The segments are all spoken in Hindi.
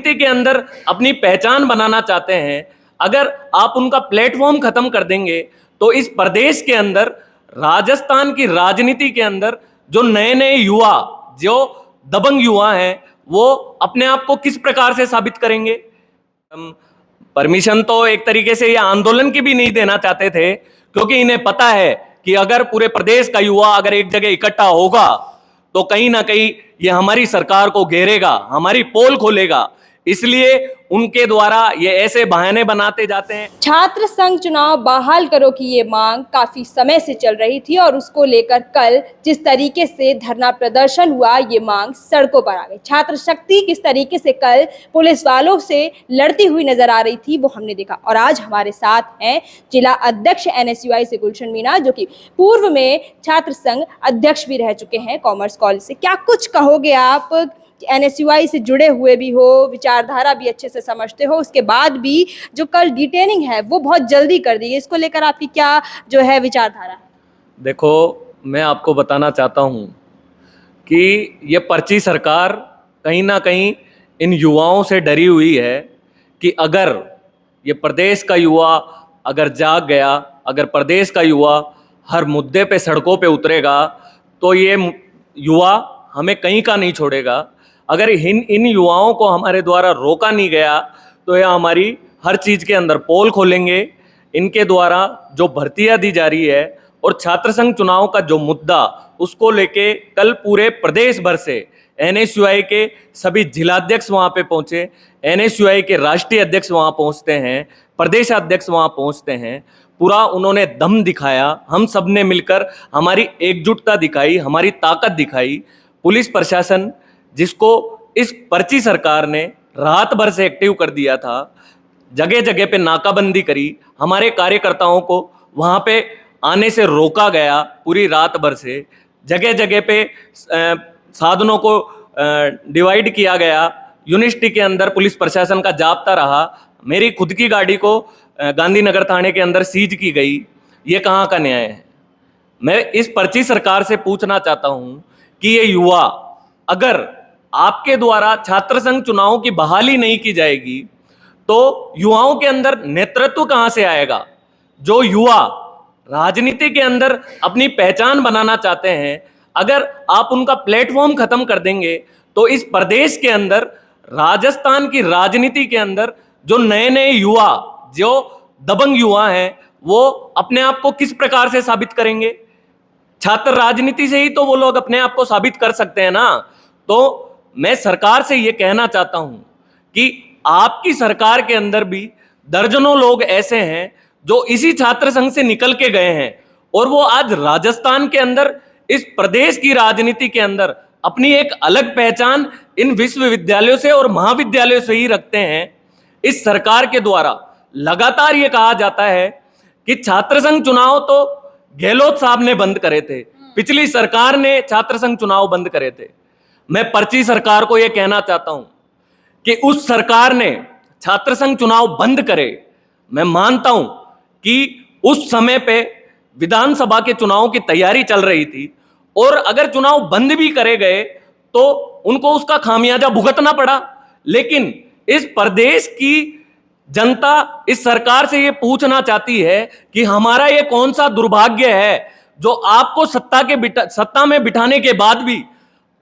राजनीति के अंदर अपनी पहचान बनाना चाहते हैं, अगर आप उनका प्लेटफॉर्म खत्म कर देंगे तो इस प्रदेश के अंदर, राजस्थान की राजनीति के अंदर जो नए नए युवा, जो दबंग युवा हैं, वो अपने आप को किस प्रकार से साबित करेंगे। हम परमिशन तो एक तरीके से ये आंदोलन की भी नहीं देना चाहते थे, क्योंकि इन्हें पता है कि अगर पूरे प्रदेश का युवा अगर एक जगह इकट्ठा होगा तो कहीं ना कहीं ये हमारी सरकार को घेरेगा, हमारी पोल खोलेगा। इसलिए उनके द्वारा ये ऐसे बहाने बनाते जाते हैं। छात्र संघ चुनाव बहाल करो की ये मांग काफी समय से चल रही थी और उसको लेकर कल जिस तरीके से धरना प्रदर्शन हुआ, ये मांग सड़कों पर आ गई। छात्र शक्ति किस तरीके से कल पुलिस वालों से लड़ती हुई नजर आ रही थी वो हमने देखा। और आज हमारे साथ हैं जिला अध्यक्ष NSUI से गुलशन मीणा, जो कि पूर्व में छात्र संघ अध्यक्ष भी रह चुके हैं कॉमर्स कॉलेज से। क्या कुछ कहोगे आप? NSUI से जुड़े हुए भी हो, विचारधारा भी अच्छे से समझते हो, उसके बाद भी जो कल डिटेनिंग है वो बहुत जल्दी कर दी है, इसको लेकर आपकी क्या जो है विचारधारा? देखो, मैं आपको बताना चाहता हूँ कि ये पर्ची सरकार कहीं ना कहीं इन युवाओं से डरी हुई है कि अगर ये प्रदेश का युवा अगर जाग गया, अगर प्रदेश का युवा हर मुद्दे पे सड़कों पे उतरेगा तो ये युवा हमें कहीं का नहीं छोड़ेगा। अगर इन युवाओं को हमारे द्वारा रोका नहीं गया तो ये हमारी हर चीज़ के अंदर पोल खोलेंगे। इनके द्वारा जो भर्तियां दी जा रही है और छात्र संघ चुनाव का जो मुद्दा, उसको लेके कल पूरे प्रदेश भर से NSUI के सभी जिलाध्यक्ष वहाँ पे पहुँचे, NSUI के राष्ट्रीय अध्यक्ष वहाँ पहुँचते हैं, प्रदेशाध्यक्ष वहाँ पहुँचते हैं। पूरा उन्होंने दम दिखाया, हम सब ने मिलकर हमारी एकजुटता दिखाई, हमारी ताकत दिखाई। पुलिस प्रशासन, जिसको इस पर्ची सरकार ने रात भर से एक्टिव कर दिया था, जगह जगह पे नाकाबंदी करी, हमारे कार्यकर्ताओं को वहाँ पे आने से रोका गया पूरी रात भर से, जगह जगह पे साधनों को डिवाइड किया गया। यूनिवर्सिटी के अंदर पुलिस प्रशासन का जाब्ता रहा। मेरी खुद की गाड़ी को गांधीनगर थाने के अंदर सीज की गई। ये कहाँ का न्याय है? मैं इस पर्ची सरकार से पूछना चाहता हूँ कि ये युवा, अगर आपके द्वारा छात्र संघ चुनाव की बहाली नहीं की जाएगी तो युवाओं के अंदर नेतृत्व कहां से आएगा? जो युवा राजनीति के अंदर अपनी पहचान बनाना चाहते हैं, अगर आप उनका प्लेटफॉर्म खत्म कर देंगे तो इस प्रदेश के अंदर, राजस्थान की राजनीति के अंदर जो नए नए युवा, जो दबंग युवा हैं, वो अपने आप को किस प्रकार से साबित करेंगे? छात्र राजनीति से ही तो वो लोग अपने आप को साबित कर सकते हैं ना। तो मैं सरकार से ये कहना चाहता हूं कि आपकी सरकार के अंदर भी दर्जनों लोग ऐसे हैं जो इसी छात्र संघ से निकल के गए हैं और वो आज राजस्थान के अंदर, इस प्रदेश की राजनीति के अंदर अपनी एक अलग पहचान इन विश्वविद्यालयों से और महाविद्यालयों से ही रखते हैं। इस सरकार के द्वारा लगातार ये कहा जाता है कि छात्र संघ चुनाव तो गहलोत साहब ने बंद करे थे, पिछली सरकार ने छात्र संघ चुनाव बंद करे थे। मैं पर्ची सरकार को यह कहना चाहता हूं कि उस सरकार ने छात्र संघ चुनाव बंद करे। मैं मानता हूं कि उस समय पे विधानसभा के चुनाव की तैयारी चल रही थी और अगर चुनाव बंद भी करे गए तो उनको उसका खामियाजा भुगतना पड़ा। लेकिन इस प्रदेश की जनता इस सरकार से ये पूछना चाहती है कि हमारा ये कौन सा दुर्भाग्य है जो आपको सत्ता में बिठाने के बाद भी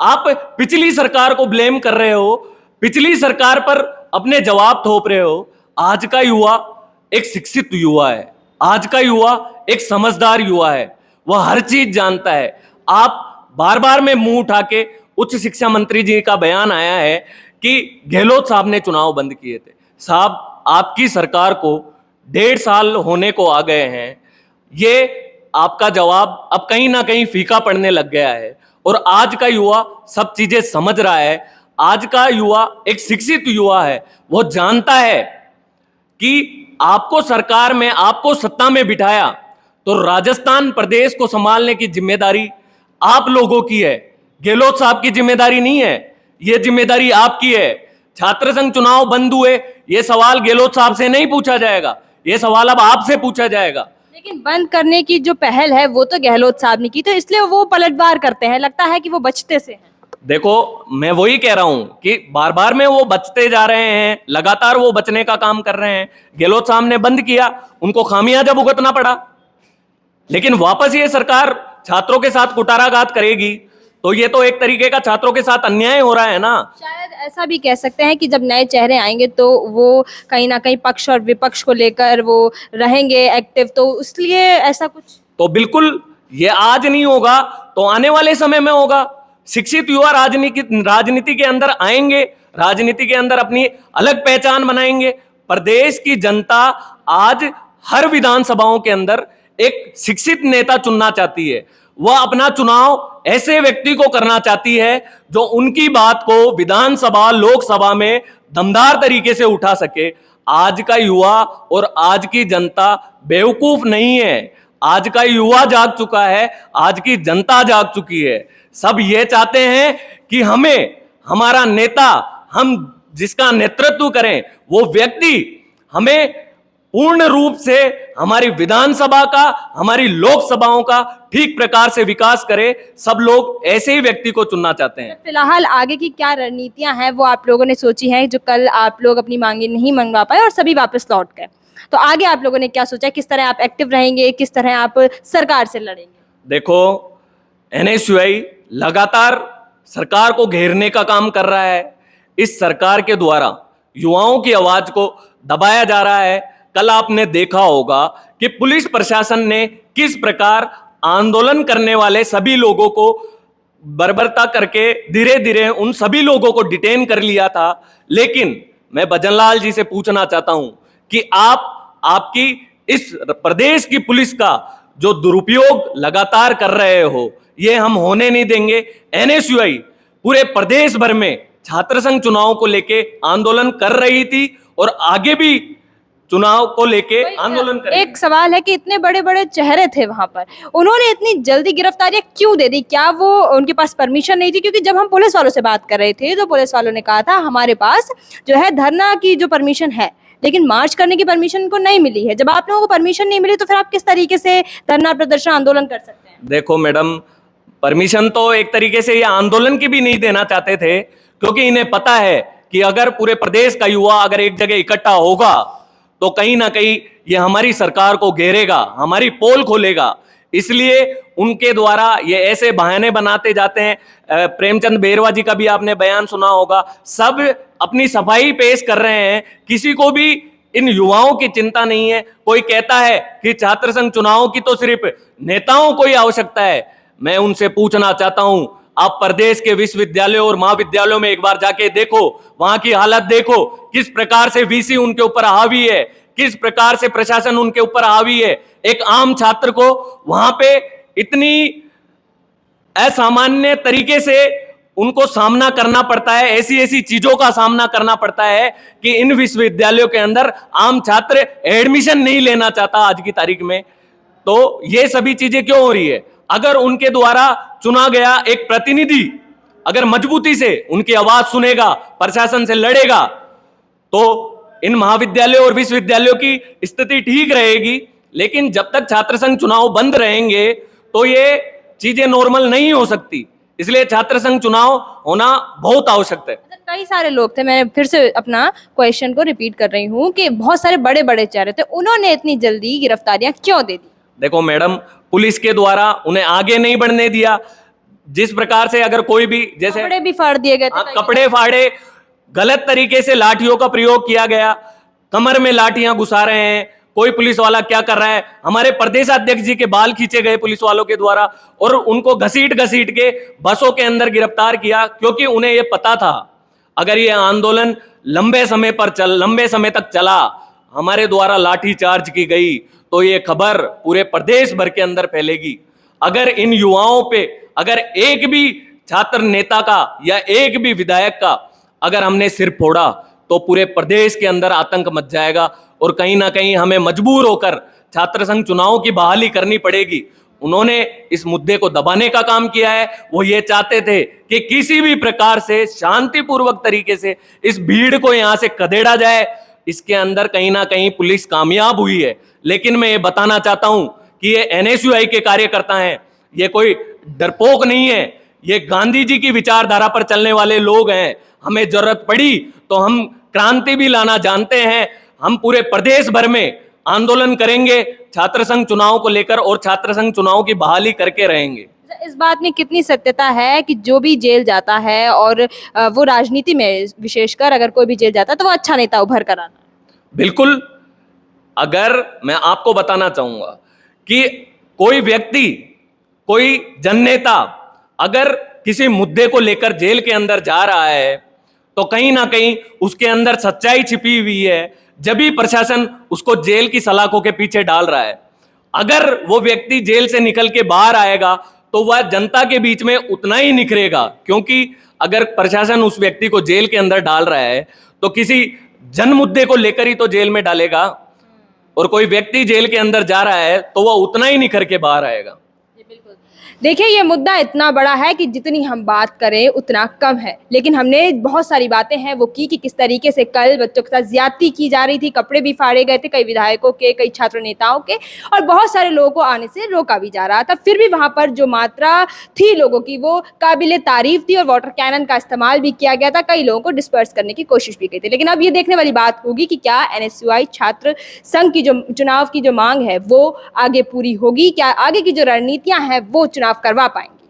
आप पिछली सरकार को ब्लेम कर रहे हो, पिछली सरकार पर अपने जवाब थोप रहे हो। आज का युवा एक शिक्षित युवा है, आज का युवा एक समझदार युवा है, वह हर चीज जानता है। आप बार बार में मुंह उठा के, उच्च शिक्षा मंत्री जी का बयान आया है कि गहलोत साहब ने चुनाव बंद किए थे। साहब, आपकी सरकार को 1.5 साल होने को आ गए हैं, ये आपका जवाब अब कहीं ना कहीं फीका पड़ने लग गया है और आज का युवा सब चीजें समझ रहा है। आज का युवा एक शिक्षित युवा है, वो जानता है कि आपको सरकार में, आपको सत्ता में बिठाया तो राजस्थान प्रदेश को संभालने की जिम्मेदारी आप लोगों की है, गहलोत साहब की जिम्मेदारी नहीं है। ये जिम्मेदारी आपकी है। छात्र संघ चुनाव बंद हुए, ये सवाल गहलोत साहब से नहीं पूछा जाएगा, ये सवाल अब आपसे पूछा जाएगा। लेकिन बंद करने की जो पहल है वो तो गहलोत साहब ने की, तो इसलिए वो पलटवार करते हैं, लगता है कि वो बचते से हैं। देखो, मैं वही कह रहा हूं कि बार बार में वो बचते जा रहे हैं, लगातार वो बचने का काम कर रहे हैं। गहलोत साहब ने बंद किया, उनको खामियाजा भुगतना पड़ा, लेकिन वापस ये सरकार छात्रों के साथ कुटाराघात करेगी, तो ये तो एक तरीके का छात्रों के साथ अन्याय हो रहा है ना। शायद ऐसा भी कह सकते हैं कि जब नए चेहरे आएंगे तो वो कहीं ना कहीं पक्ष और विपक्ष को लेकर वो रहेंगे एक्टिव, तो इसलिए ऐसा कुछ। तो बिल्कुल, ये आज नहीं होगा तो आने वाले समय में होगा। शिक्षित युवा राजनीति के अंदर आएंगे, राजनीति के अंदर अपनी अलग पहचान बनाएंगे। प्रदेश की जनता आज हर विधानसभाओं के अंदर एक शिक्षित नेता चुनना चाहती है। वह अपना चुनाव ऐसे व्यक्ति को करना चाहती है जो उनकी बात को विधानसभा लोकसभा में दमदार तरीके से उठा सके। आज का युवा और आज की जनता बेवकूफ नहीं है। आज का युवा जाग चुका है, आज की जनता जाग चुकी है। सब ये चाहते हैं कि हमें हमारा नेता, हम जिसका नेतृत्व करें, वो व्यक्ति हमें पूर्ण रूप से हमारी विधानसभा का, हमारी लोकसभाओं का ठीक प्रकार से विकास करे। सब लोग ऐसे ही व्यक्ति को चुनना चाहते हैं। फिलहाल आगे की क्या रणनीतियां हैं वो आप लोगों ने सोची हैं, जो कल आप लोग अपनी मांगे नहीं मंगवा पाए और सभी वापस लौट गए, तो आगे आप लोगों ने क्या सोचा है? किस तरह आप एक्टिव रहेंगे, किस तरह आप सरकार से लड़ेंगे? देखो, एनएसयूआई लगातार सरकार को घेरने का काम कर रहा है। इस सरकार के द्वारा युवाओं की आवाज को दबाया जा रहा है। कल आपने देखा होगा कि पुलिस प्रशासन ने किस प्रकार आंदोलन करने वाले सभी लोगों को बर्बरता करके धीरे धीरे उन सभी लोगों को डिटेन कर लिया था। लेकिन मैं भजनलाल जी से पूछना चाहता हूं कि आपकी इस प्रदेश की पुलिस का जो दुरुपयोग लगातार कर रहे हो, ये हम होने नहीं देंगे। एनएसयूआई पूरे प्रदेश भर में छात्र संघ चुनाव को लेके आंदोलन कर रही थी और आगे भी चुनाव को लेके आंदोलन करेंगे। एक सवाल है कि इतने बड़े बड़े चेहरे थे वहां पर, उन्होंने इतनी जल्दी गिरफ्तारियां क्यों दे दी? क्या वो उनके पास परमिशन नहीं थी? क्योंकि जब हम पुलिस वालों से बात कर रहे थे तो पुलिस वालों ने कहा था हमारे पास जो है धरना की जो परमिशन है, लेकिन मार्च करने की परमिशन को नहीं मिली है। जब आप लोगों को परमिशन नहीं मिली तो फिर आप किस तरीके से धरना प्रदर्शन आंदोलन कर सकते हैं? देखो मैडम, परमिशन तो एक तरीके से ये आंदोलन की भी नहीं देना चाहते थे, क्योंकि इन्हें पता है कि अगर पूरे प्रदेश का युवा अगर एक जगह इकट्ठा होगा तो कहीं ना कहीं ये हमारी सरकार को घेरेगा, हमारी पोल खोलेगा। इसलिए उनके द्वारा ये ऐसे बहाने बनाते जाते हैं। प्रेमचंद बेरवा जी का भी आपने बयान सुना होगा। सब अपनी सफाई पेश कर रहे हैं, किसी को भी इन युवाओं की चिंता नहीं है। कोई कहता है कि छात्र संघ चुनाव की तो सिर्फ नेताओं को ही आवश्यकता है। मैं उनसे पूछना चाहता हूं, आप प्रदेश के विश्वविद्यालयों और महाविद्यालयों में एक बार जाके देखो, वहां की हालत देखो, किस प्रकार से वीसी उनके ऊपर हावी है, किस प्रकार से प्रशासन उनके ऊपर हावी है। एक आम छात्र को वहां पे इतनी असामान्य तरीके से उनको सामना करना पड़ता है, ऐसी ऐसी चीजों का सामना करना पड़ता है कि इन विश्वविद्यालयों के अंदर आम छात्र एडमिशन नहीं लेना चाहता आज की तारीख में। तो ये सभी चीजें क्यों हो रही है? अगर उनके द्वारा चुना गया एक प्रतिनिधि अगर मजबूती से उनकी आवाज सुनेगा, प्रशासन से लड़ेगा, तो इन महाविद्यालयों और विश्वविद्यालयों की स्थिति ठीक रहेगी। लेकिन जब तक छात्र संघ चुनाव बंद रहेंगे तो ये चीजें नॉर्मल नहीं हो सकती। इसलिए छात्र संघ चुनाव होना बहुत आवश्यक है। कई सारे लोग थे, मैं फिर से अपना क्वेश्चन को रिपीट कर रही हूँ कि बहुत सारे बड़े बड़े चेहरे थे, उन्होंने इतनी जल्दी गिरफ्तारियां क्यों दे दी? देखो मैडम, पुलिस के द्वारा उन्हें आगे नहीं बढ़ने दिया। जिस प्रकार से अगर कोई भी, जैसे कपड़े भी फाड़ दिए गए थे, कपड़े फाड़े, गलत तरीके से लाठियों का प्रयोग किया गया, कमर में लाठियां घुसा रहे हैं। कोई पुलिस वाला क्या कर रहा है, हमारे प्रदेशाध्यक्ष जी के बाल खींचे गए पुलिस वालों के द्वारा और उनको घसीट घसीट के बसों के अंदर गिरफ्तार किया, क्योंकि उन्हें यह पता था अगर ये आंदोलन लंबे समय तक चला, हमारे द्वारा लाठी चार्ज की गई, तो ये खबर पूरे प्रदेश भर के अंदर फैलेगी। अगर इन युवाओं पे अगर एक भी छात्र नेता का या एक भी विधायक का अगर हमने सिर फोड़ा तो पूरे प्रदेश के अंदर आतंक मच जाएगा और कहीं ना कहीं हमें मजबूर होकर छात्र संघ चुनाव की बहाली करनी पड़ेगी। उन्होंने इस मुद्दे को दबाने का काम किया है। वो ये चाहते थे कि किसी भी प्रकार से शांतिपूर्वक तरीके से इस भीड़ को यहां से खदेड़ा जाए। इसके अंदर कहीं ना कहीं पुलिस कामयाब हुई है। लेकिन मैं ये बताना चाहता हूं कि ये एनएसयूआई के कार्यकर्ता हैं, ये कोई डरपोक नहीं है। ये गांधी जी की विचारधारा पर चलने वाले लोग हैं। हमें जरूरत पड़ी तो हम क्रांति भी लाना जानते हैं। हम पूरे प्रदेश भर में आंदोलन करेंगे छात्र संघ चुनाव को लेकर और छात्र संघ चुनाव की बहाली करके रहेंगे। इस बात में कितनी सत्यता है कि जो भी जेल जाता है और वो राजनीति में विशेषकर अगर कोई भी जेल जाता है तो वो अच्छा नेता उभर कर आता है? बिल्कुल। अगर मैं आपको बताना चाहूंगा कि कोई व्यक्ति, कोई जननेता अगर किसी मुद्दे को लेकर जेल के अंदर जा रहा है तो कहीं ना कहीं उसके अंदर सच्चाई छिपी हुई है, जब भी प्रशासन उसको जेल की सलाखों के पीछे डाल रहा है। अगर वो व्यक्ति जेल से निकल के बाहर आएगा तो वह जनता के बीच में उतना ही निखरेगा, क्योंकि अगर प्रशासन उस व्यक्ति को जेल के अंदर डाल रहा है तो किसी जन मुद्दे को लेकर ही तो जेल में डालेगा, और कोई व्यक्ति जेल के अंदर जा रहा है तो वह उतना ही निखर के बाहर आएगा। देखिए, ये मुद्दा इतना बड़ा है कि जितनी हम बात करें उतना कम है, लेकिन हमने बहुत सारी बातें हैं वो की कि किस तरीके से कल बच्चों के साथ ज्यादती की जा रही थी, कपड़े भी फाड़े गए थे कई विधायकों के, कई छात्र नेताओं के, और बहुत सारे लोगों को आने से रोका भी जा रहा था। फिर भी वहां पर जो मात्रा थी लोगों की वो काबिले तारीफ थी और वाटर कैनन का इस्तेमाल भी किया गया था, कई लोगों को डिस्पर्स करने की कोशिश भी की थी। लेकिन अब ये देखने वाली बात होगी कि क्या एनएसयूआई छात्र संघ की जो चुनाव की जो मांग है वो आगे पूरी होगी, क्या आगे की जो रणनीतियां हैं वो चुनाव करवा पाएंगे।